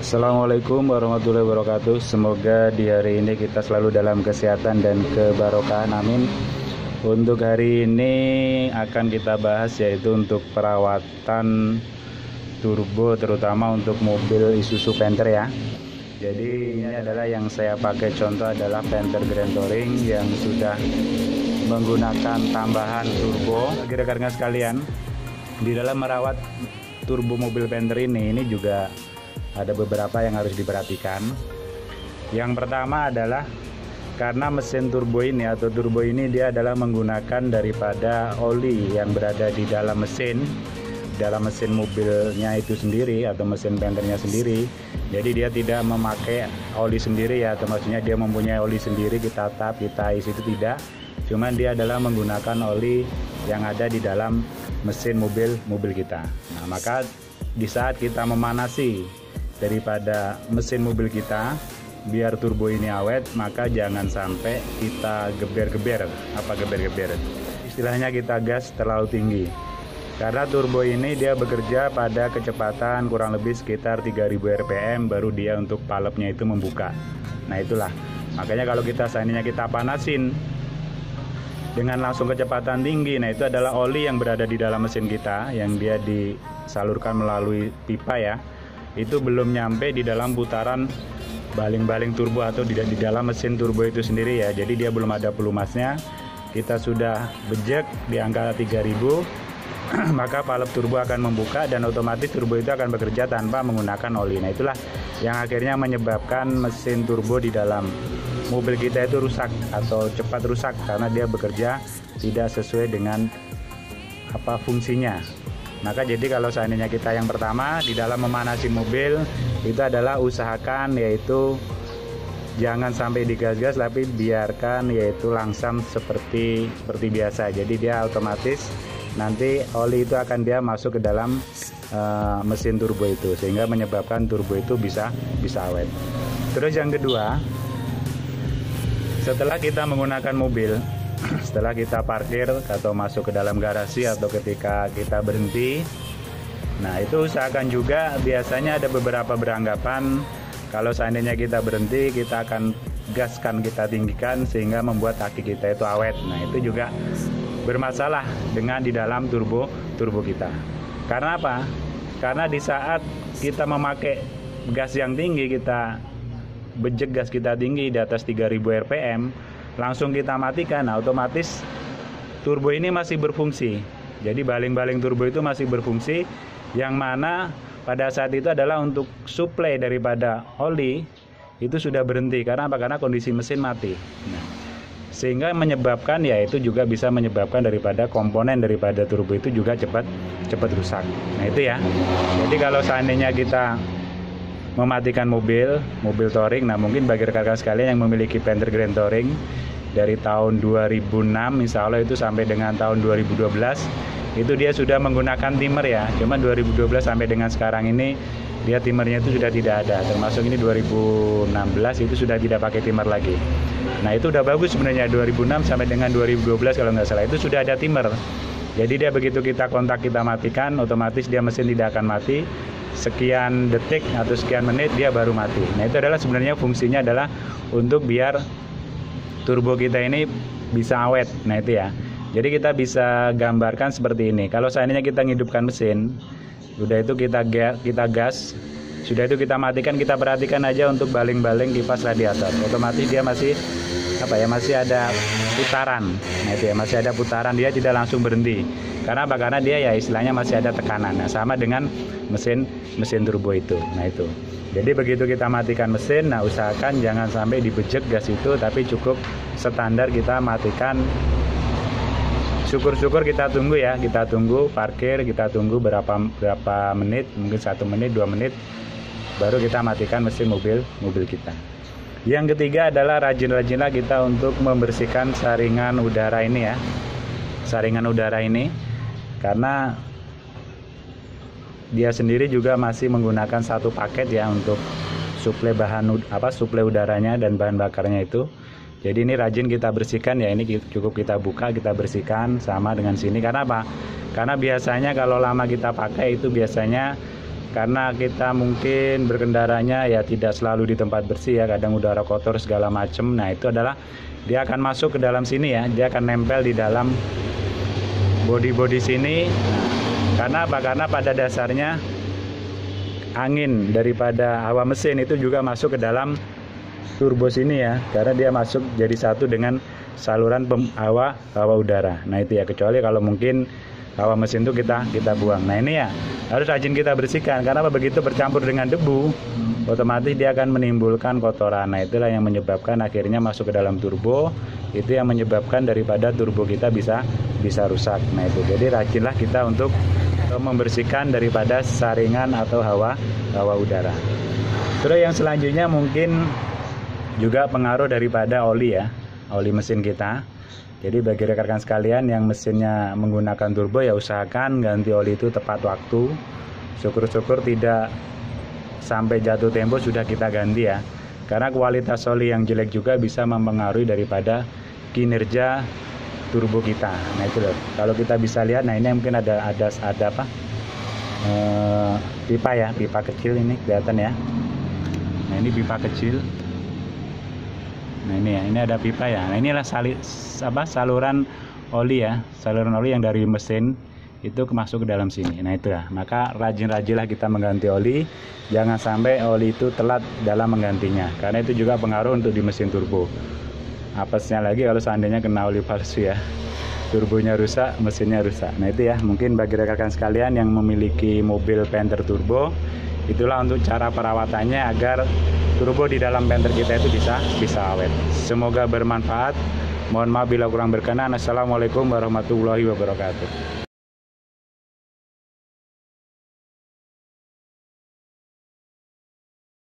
Assalamualaikum warahmatullahi wabarakatuh. Semoga di hari ini kita selalu dalam kesehatan dan kebarokahan, amin. Untuk hari ini akan kita bahas yaitu untuk perawatan turbo, terutama untuk mobil Isuzu Panther ya. Jadi ini adalah yang saya pakai contoh adalah Panther Grand Touring yang sudah menggunakan tambahan turbo. Bagi rekan-rekan sekalian, di dalam merawat turbo mobil Panther ini juga ada beberapa yang harus diperhatikan. Yang pertama adalah karena mesin turbo ini atau turbo ini dia adalah menggunakan daripada oli yang berada di dalam mesin mobilnya itu sendiri atau mesin Panthernya sendiri. Jadi dia tidak memakai oli sendiri ya, atau maksudnya dia mempunyai oli sendiri kita tap, kita isi, itu tidak. Cuman dia adalah menggunakan oli yang ada di dalam mesin mobil kita. Nah, maka di saat kita memanasi daripada mesin mobil kita biar turbo ini awet, maka jangan sampai kita geber-geber. Apa geber-geber? Istilahnya kita gas terlalu tinggi. Karena turbo ini dia bekerja pada kecepatan kurang lebih sekitar 3000 rpm baru dia untuk palepnya itu membuka. Nah itulah, makanya kalau seandainya kita panasin dengan langsung kecepatan tinggi, nah itu adalah oli yang berada di dalam mesin kita yang dia disalurkan melalui pipa ya. Itu belum nyampe di dalam putaran baling-baling turbo atau di dalam mesin turbo itu sendiri ya. Jadi dia belum ada pelumasnya. Kita sudah bejek di angka 3000 maka palep turbo akan membuka dan otomatis turbo itu akan bekerja tanpa menggunakan oli. Nah itulah yang akhirnya menyebabkan mesin turbo di dalam mobil kita itu rusak atau cepat rusak karena dia bekerja tidak sesuai dengan fungsinya. Maka jadi kalau seandainya kita yang pertama di dalam memanasi mobil itu adalah usahakan yaitu jangan sampai digas-gas, tapi biarkan yaitu langsam seperti biasa. Jadi dia otomatis nanti oli itu akan dia masuk ke dalam mesin turbo itu sehingga menyebabkan turbo itu bisa awet. Terus yang kedua, setelah kita menggunakan mobil, setelah kita parkir atau masuk ke dalam garasi atau ketika kita berhenti, nah itu usahakan juga, biasanya ada beberapa beranggapan kalau seandainya kita berhenti kita akan gaskan, kita tinggikan sehingga membuat aki kita itu awet. Nah itu juga bermasalah dengan di dalam turbo kita. Karena apa? Karena di saat kita memakai gas yang tinggi, kita bejek gas kita tinggi di atas 3000 rpm, langsung kita matikan, nah otomatis turbo ini masih berfungsi. Jadi baling-baling turbo itu masih berfungsi, yang mana pada saat itu adalah untuk suplai daripada oli itu sudah berhenti. Karena apa? Karena kondisi mesin mati. Nah, sehingga menyebabkan itu juga bisa menyebabkan daripada komponen daripada turbo itu juga cepat rusak. Nah itu ya. Jadi kalau seandainya kita mematikan mobil touring, nah mungkin bagi rekan-rekan sekalian yang memiliki Panther Grand Touring dari tahun 2006 insya Allah itu sampai dengan tahun 2012 itu dia sudah menggunakan timer ya. Cuman 2012 sampai dengan sekarang ini dia timernya itu sudah tidak ada, termasuk ini 2016 itu sudah tidak pakai timer lagi. Nah itu udah bagus sebenarnya, 2006 sampai dengan 2012 kalau nggak salah itu sudah ada timer. Jadi dia begitu kita kontak kita matikan, otomatis dia mesin tidak akan mati. Sekian detik atau sekian menit dia baru mati. Nah itu adalah sebenarnya fungsinya adalah untuk biar turbo kita ini bisa awet. Nah itu ya. Jadi kita bisa gambarkan seperti ini. Kalau seandainya kita menghidupkan mesin, udah itu kita gas, sudah itu kita matikan, kita perhatikan aja untuk baling-baling kipas radiator. Otomatis dia masih masih ada putaran. Nah itu ya, masih ada putaran, dia tidak langsung berhenti. Karena apa? Karena dia ya istilahnya masih ada tekanan. Nah, sama dengan mesin turbo itu. Nah itu. Jadi begitu kita matikan mesin, nah usahakan jangan sampai dibejek gas itu, tapi cukup standar kita matikan. Syukur-syukur kita tunggu ya, kita tunggu parkir, kita tunggu berapa menit, mungkin 1 menit, 2 menit, baru kita matikan mesin mobil kita. Yang ketiga adalah rajin-rajinlah kita untuk membersihkan saringan udara ini ya. Saringan udara ini karena dia sendiri juga masih menggunakan satu paket ya untuk suplai suplai udaranya dan bahan bakarnya itu. Jadi ini rajin kita bersihkan ya, ini cukup kita buka, kita bersihkan sama dengan sini. Karena apa? Karena biasanya kalau lama kita pakai itu biasanya karena kita mungkin berkendaranya ya tidak selalu di tempat bersih ya, kadang udara kotor segala macam. Nah itu adalah dia akan masuk ke dalam sini ya, dia akan nempel di dalam bodi sini. Karena apa? Karena pada dasarnya angin daripada hawa mesin itu juga masuk ke dalam turbo sini ya, karena dia masuk jadi satu dengan saluran hawa udara. Nah itu ya, kecuali kalau mungkin hawa mesin itu kita buang. Nah ini ya harus rajin kita bersihkan, karena begitu bercampur dengan debu otomatis dia akan menimbulkan kotoran. Nah itulah yang menyebabkan akhirnya masuk ke dalam turbo, itu yang menyebabkan daripada turbo kita bisa rusak. Nah itu, jadi rajinlah kita untuk membersihkan daripada saringan atau hawa udara. Terus yang selanjutnya mungkin juga pengaruh daripada oli ya, oli mesin kita. Jadi bagi rekan-rekan sekalian yang mesinnya menggunakan turbo ya usahakan ganti oli itu tepat waktu. Syukur-syukur tidak sampai jatuh tempo sudah kita ganti ya. Karena kualitas oli yang jelek juga bisa mempengaruhi daripada kinerja turbo kita. Nah itu loh. Kalau kita bisa lihat, nah ini mungkin ada apa? Pipa ya, pipa kecil ini kelihatan ya. Nah ini pipa kecil. Nah ini ya, ini ada pipa ya. Nah inilah saluran oli ya, saluran oli yang dari mesin itu masuk ke dalam sini. Nah itu ya, maka rajin-rajinlah kita mengganti oli, jangan sampai oli itu telat dalam menggantinya, karena itu juga pengaruh untuk di mesin turbo. Apesnya lagi kalau seandainya kena oli palsu ya, turbonya rusak, mesinnya rusak. Nah itu ya, mungkin bagi rekan-rekan sekalian yang memiliki mobil Panther turbo, itulah untuk cara perawatannya agar turbo di dalam Panther kita itu bisa awet. Semoga bermanfaat. Mohon maaf bila kurang berkenan. Assalamualaikum warahmatullahi wabarakatuh.